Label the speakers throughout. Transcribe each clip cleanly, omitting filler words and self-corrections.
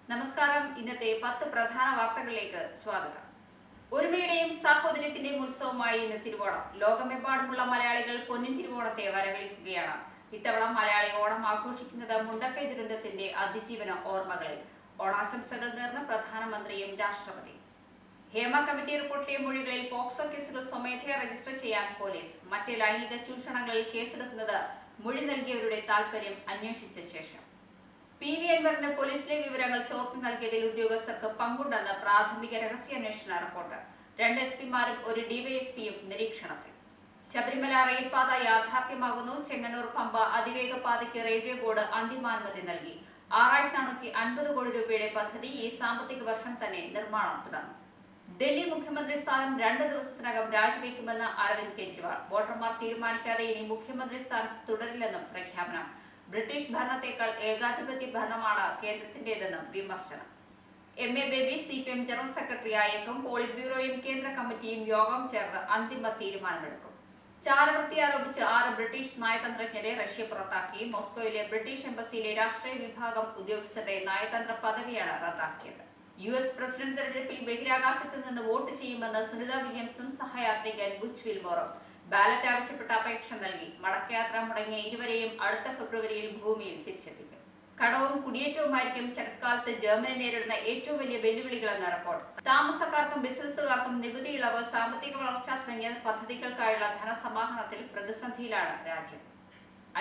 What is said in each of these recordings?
Speaker 1: നമസ്കാരം. ഇന്നത്തെ 10 പ്രധാന വാർത്തകളിലേക്ക് സ്വാഗതം. ഒരുമയുടെയും സാഹോദര്യത്തിന്റെയും ഉത്സവമായി ഇന്ന് തിരുവോണം. ലോകമെമ്പാടുമുള്ള മലയാളികൾ പൊന്നിൻ തിരുവോണത്തെ വരവേൽക്കുകയാണ്. ഇത്തവണ മലയാളി ഓണം ആഘോഷിക്കുന്നത് മുണ്ടക്കൈ ദുരന്തത്തിന്റെ അതിജീവന ഓർമ്മകളിൽ. ഓണാശംസകൾ നേർന്ന പ്രധാനമന്ത്രിയും രാഷ്ട്രപതി. ഹേമ കമ്മിറ്റി റിപ്പോർട്ടിലെ മൊഴികളിൽ പോക്സോ കേസുകൾ സ്വമേധയാ രജിസ്റ്റർ ചെയ്യാൻ പോലീസ്. മറ്റ് ലൈംഗിക ചൂഷണങ്ങളിൽ കേസെടുക്കുന്നത് മൊഴി നൽകിയവരുടെ താൽപര്യം അന്വേഷിച്ച ശേഷം. PV അൻവറിന് പോലീസിലെ വിവരങ്ങൾ ചോർത്തി നൽകിയതിൽ ഉദ്യോഗസ്ഥർക്ക് പങ്കുണ്ടെന്ന് പ്രാഥമിക രഹസ്യാന്വേഷണ റിപ്പോർട്ട്. 2 SP-മാരും 1 DYSP-യും നിരീക്ഷണത്തിൽ. ശബരിമല റെയിൽപാത യാഥാർത്ഥ്യമാകുന്നു. ചെങ്ങന്നൂർ പമ്പ അതിവേഗ പാതയ്ക്ക് റെയിൽവേ ബോർഡ് അന്തിമാനുമതി നൽകി. 6450 കോടി രൂപയുടെ പദ്ധതി ഈ സാമ്പത്തിക വർഷം തന്നെ നിർമ്മാണം തുടങ്ങും. ഡൽഹി മുഖ്യമന്ത്രി സ്ഥാനം 2 ദിവസത്തിനകം രാജിവെക്കുമെന്ന് അരവിന്ദ് കെജ്രിവാൾ. വോട്ടർമാർ തീരുമാനിക്കാതെ ഇനി മുഖ്യമന്ത്രി സ്ഥാനം തുടരില്ലെന്നും പ്രഖ്യാപനം. ബ്രിട്ടീഷ് ഭരണത്തെക്കാൾ ഏകാധിപത്യ ഭരണമാണ് കേന്ദ്രത്തിന്റേതെന്നും വിമർശനം. MA Baby CPM general secretary ആയേക്കും. പോളിറ്റ് ബ്യൂറോയും കേന്ദ്ര കമ്മിറ്റിയും യോഗം ചേർന്ന് അന്തിമ തീരുമാനമെടുക്കും. ചാരവൃത്തി ആരോപിച്ച് 6 ബ്രിട്ടീഷ് നയതന്ത്രജ്ഞരെ റഷ്യ പുറത്താക്കി. മോസ്കോയിലെ ബ്രിട്ടീഷ് എംബസിയിലെ രാഷ്ട്രീയ വിഭാഗം ഉദ്യോഗസ്ഥരുടെ നയതന്ത്ര പദവിയാണ് റദ്ദാക്കിയത്. US പ്രസിഡന്റ് തെരഞ്ഞെടുപ്പിൽ ബഹിരാകാശത്ത് നിന്ന് വോട്ട് ചെയ്യുമെന്ന് സുനിത വില്യംസും സഹയാത്രികൻ ബുച്ച് വിൽമോറും ബാലറ്റ് ആവശ്യപ്പെട്ട അപേക്ഷ നൽകി. മടക്കയാത്ര മുടങ്ങിയ ഇരുവരെയും അടുത്ത ഫെബ്രുവരിയിൽ ഭൂമിയിൽ തിരിച്ചെത്തിക്കും. കടവും കുടിയേറ്റവുമായിരിക്കും ശരത്കാലത്ത് ജർമ്മനി നേരിടുന്ന ഏറ്റവും വലിയ വെല്ലുവിളികളെന്ന റിപ്പോർട്ട്. താമസക്കാർക്കും ബിസിനസ്സുകാർക്കും നികുതി ഇളവ്, സാമ്പത്തിക വളർച്ച തുടങ്ങിയ പദ്ധതികൾക്കായുള്ള ധനസമാഹരണത്തിൽ പ്രതിസന്ധിയിലാണ് രാജ്യം.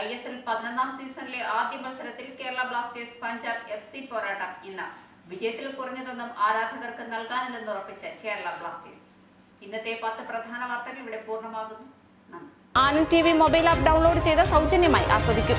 Speaker 1: ISL 11ാം സീസണിലെ ആദ്യ മത്സരത്തിൽ കേരള ബ്ലാസ്റ്റേഴ്സ് പഞ്ചാബ് FC പോരാട്ടം ഇന്ന്. വിജയത്തിൽ കുറഞ്ഞതൊന്നും ആരാധകർക്ക് നൽകാനില്ലെന്ന് ഉറപ്പിച്ച് കേരള ബ്ലാസ്റ്റേഴ്സ്. ഇന്നത്തെ 10 പ്രധാന വാർത്തകൾ ഇവിടെ പൂർണ്ണമാകുന്നു.
Speaker 2: Anand TV mobile app download ചെയ്ത് സൗജന്യമായി ആസ്വദിക്കും.